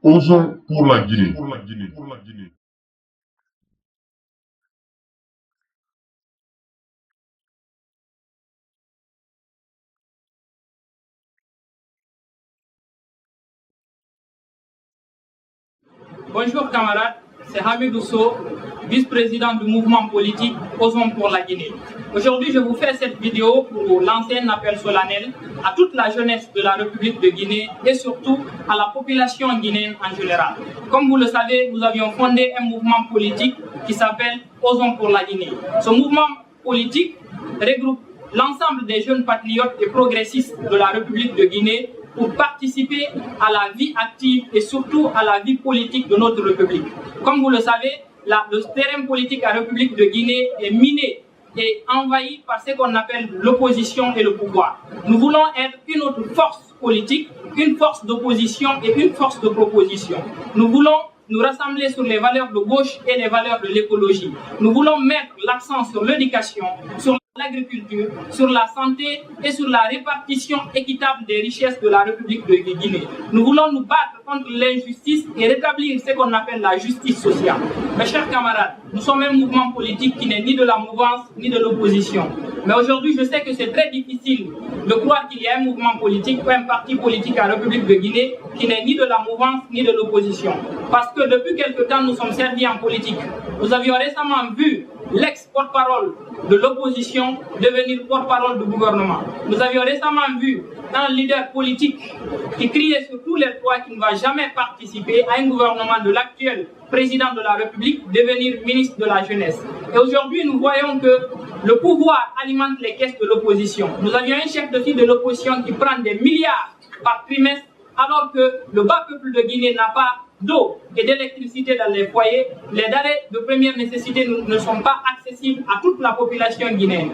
Osons pour la Guinée. Bonjour camarades, c'est Hamid Ousso, vice-président du mouvement politique Osons pour la Guinée. Aujourd'hui, je vous fais cette vidéo pour lancer un appel solennel à toute la jeunesse de la République de Guinée et surtout à la population guinéenne en général. Comme vous le savez, nous avions fondé un mouvement politique qui s'appelle Osons pour la Guinée. Ce mouvement politique regroupe l'ensemble des jeunes patriotes et progressistes de la République de Guinée pour participer à la vie active et surtout à la vie politique de notre République. Comme vous le savez, le terrain politique à la République de Guinée est miné et envahi par ce qu'on appelle l'opposition et le pouvoir. Nous voulons être une autre force politique, une force d'opposition et une force de proposition. Nous voulons nous rassembler sur les valeurs de gauche et les valeurs de l'écologie. Nous voulons mettre l'accent sur l'éducation, sur l'agriculture, sur la santé et sur la répartition équitable des richesses de la République de Guinée. Nous voulons nous battre contre l'injustice et rétablir ce qu'on appelle la justice sociale. Mes chers camarades, nous sommes un mouvement politique qui n'est ni de la mouvance ni de l'opposition. Mais aujourd'hui, je sais que c'est très difficile de croire qu'il y a un mouvement politique ou un parti politique à la République de Guinée qui n'est ni de la mouvance ni de l'opposition. Parce que depuis quelque temps, nous sommes servis en politique. Nous avions récemment vu l'ex-porte-parole de l'opposition devenir porte-parole du gouvernement. Nous avions récemment vu un leader politique qui criait sur tous les toits qu'il ne va jamais participer à un gouvernement de l'actuel président de la République devenir ministre de la jeunesse. Et aujourd'hui, nous voyons que le pouvoir alimente les caisses de l'opposition. Nous avions un chef de file de l'opposition qui prend des milliards par trimestre alors que le bas peuple de Guinée n'a pas d'eau et d'électricité dans les foyers. Les denrées de première nécessité ne sont pas accessibles à toute la population guinéenne.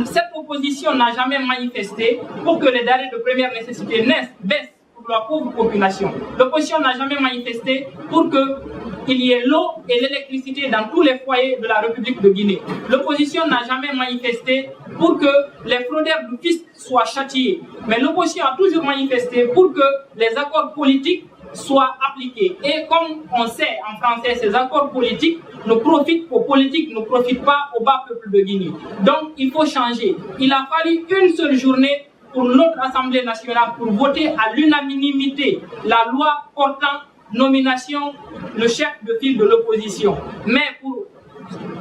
Cette opposition n'a jamais manifesté pour que les denrées de première nécessité baissent pour la pauvre population. L'opposition n'a jamais manifesté pour qu'il y ait l'eau et l'électricité dans tous les foyers de la République de Guinée. L'opposition n'a jamais manifesté pour que les fraudeurs du fisc soient châtiés. Mais l'opposition a toujours manifesté pour que les accords politiques soient appliqués. Et comme on sait en français, ces accords politiques ne profitent qu'aux politiques, ne profitent pas au bas peuple de Guinée. Donc il faut changer. Il a fallu une seule journée pour notre Assemblée nationale pour voter à l'unanimité la loi portant nomination le chef de file de l'opposition. Mais pour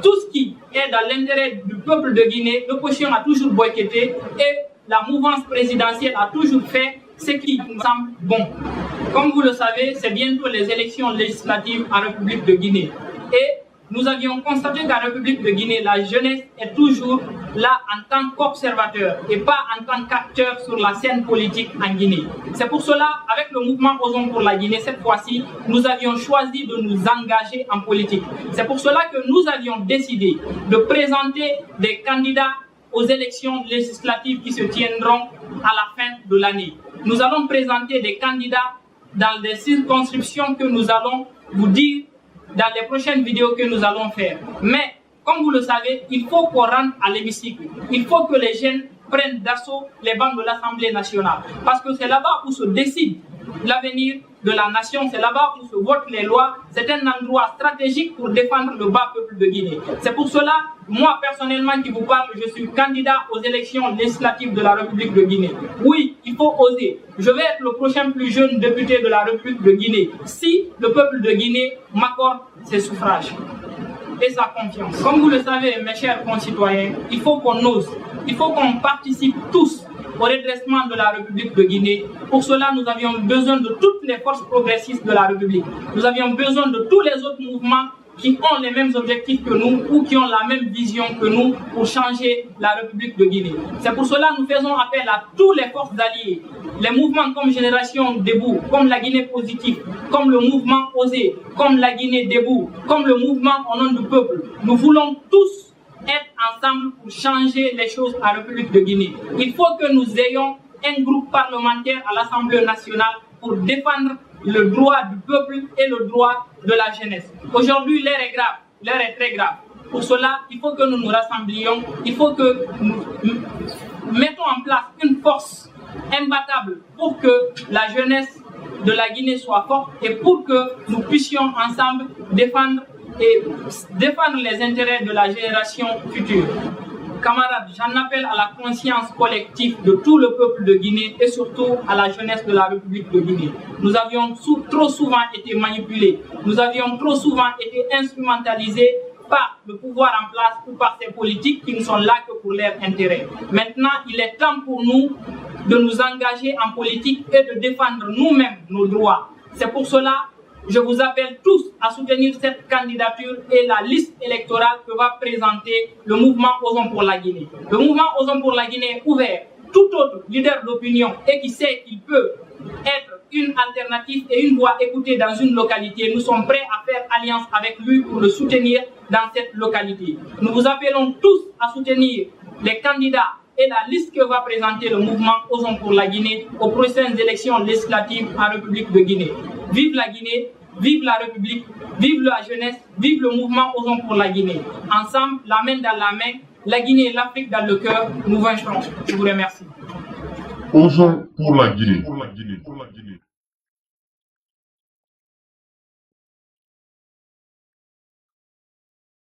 tout ce qui est dans l'intérêt du peuple de Guinée, l'opposition a toujours boycotté et la mouvance présidentielle a toujours fait ce qui nous semble bon. Comme vous le savez, c'est bientôt les élections législatives en République de Guinée. Et nous avions constaté qu'en République de Guinée, la jeunesse est toujours là en tant qu'observateur et pas en tant qu'acteur sur la scène politique en Guinée. C'est pour cela, avec le mouvement Osons pour la Guinée, cette fois-ci, nous avions choisi de nous engager en politique. C'est pour cela que nous avions décidé de présenter des candidats aux élections législatives qui se tiendront à la fin de l'année. Nous allons présenter des candidats dans des circonscriptions que nous allons vous dire dans les prochaines vidéos que nous allons faire. Mais, comme vous le savez, il faut qu'on rentre à l'hémicycle. Il faut que les jeunes prennent d'assaut les bancs de l'Assemblée nationale. Parce que c'est là-bas où se décide l'avenir de la nation, c'est là-bas où se votent les lois. C'est un endroit stratégique pour défendre le bas peuple de Guinée. C'est pour cela, moi personnellement qui vous parle, je suis candidat aux élections législatives de la République de Guinée. Oui, il faut oser. Je vais être le prochain plus jeune député de la République de Guinée si le peuple de Guinée m'accorde ses suffrages et sa confiance. Comme vous le savez, mes chers concitoyens, il faut qu'on ose, il faut qu'on participe tous au redressement de la République de Guinée. Pour cela, nous avions besoin de toutes les forces progressistes de la République. Nous avions besoin de tous les autres mouvements qui ont les mêmes objectifs que nous ou qui ont la même vision que nous pour changer la République de Guinée. C'est pour cela que nous faisons appel à toutes les forces alliées, les mouvements comme Génération Debout, comme la Guinée Positive, comme le mouvement Osez, comme la Guinée Debout, comme le mouvement Au nom du peuple. Nous voulons tous être ensemble pour changer les choses à la République de Guinée. Il faut que nous ayons un groupe parlementaire à l'Assemblée nationale pour défendre le droit du peuple et le droit de la jeunesse. Aujourd'hui, l'heure est grave, l'heure est très grave. Pour cela, il faut que nous nous rassemblions, il faut que nous mettons en place une force imbattable pour que la jeunesse de la Guinée soit forte et pour que nous puissions ensemble défendre les intérêts de la génération future. Camarades, j'en appelle à la conscience collective de tout le peuple de Guinée et surtout à la jeunesse de la République de Guinée. Nous avions trop souvent été manipulés, nous avions trop souvent été instrumentalisés par le pouvoir en place ou par ces politiques qui ne sont là que pour leur intérêt. Maintenant, il est temps pour nous de nous engager en politique et de défendre nous-mêmes nos droits. C'est pour cela je vous appelle tous à soutenir cette candidature et la liste électorale que va présenter le mouvement Osons pour la Guinée. Le mouvement Osons pour la Guinée est ouvert. Tout autre leader d'opinion et qui sait qu'il peut être une alternative et une voix écoutée dans une localité, nous sommes prêts à faire alliance avec lui pour le soutenir dans cette localité. Nous vous appelons tous à soutenir les candidats et la liste que va présenter le mouvement Osons pour la Guinée aux prochaines élections législatives en République de Guinée. Vive la Guinée, vive la République, vive la jeunesse, vive le mouvement Osons pour la Guinée. Ensemble, la main dans la main, la Guinée et l'Afrique dans le cœur, nous vaincrons. Je vous remercie. Osons pour la Guinée.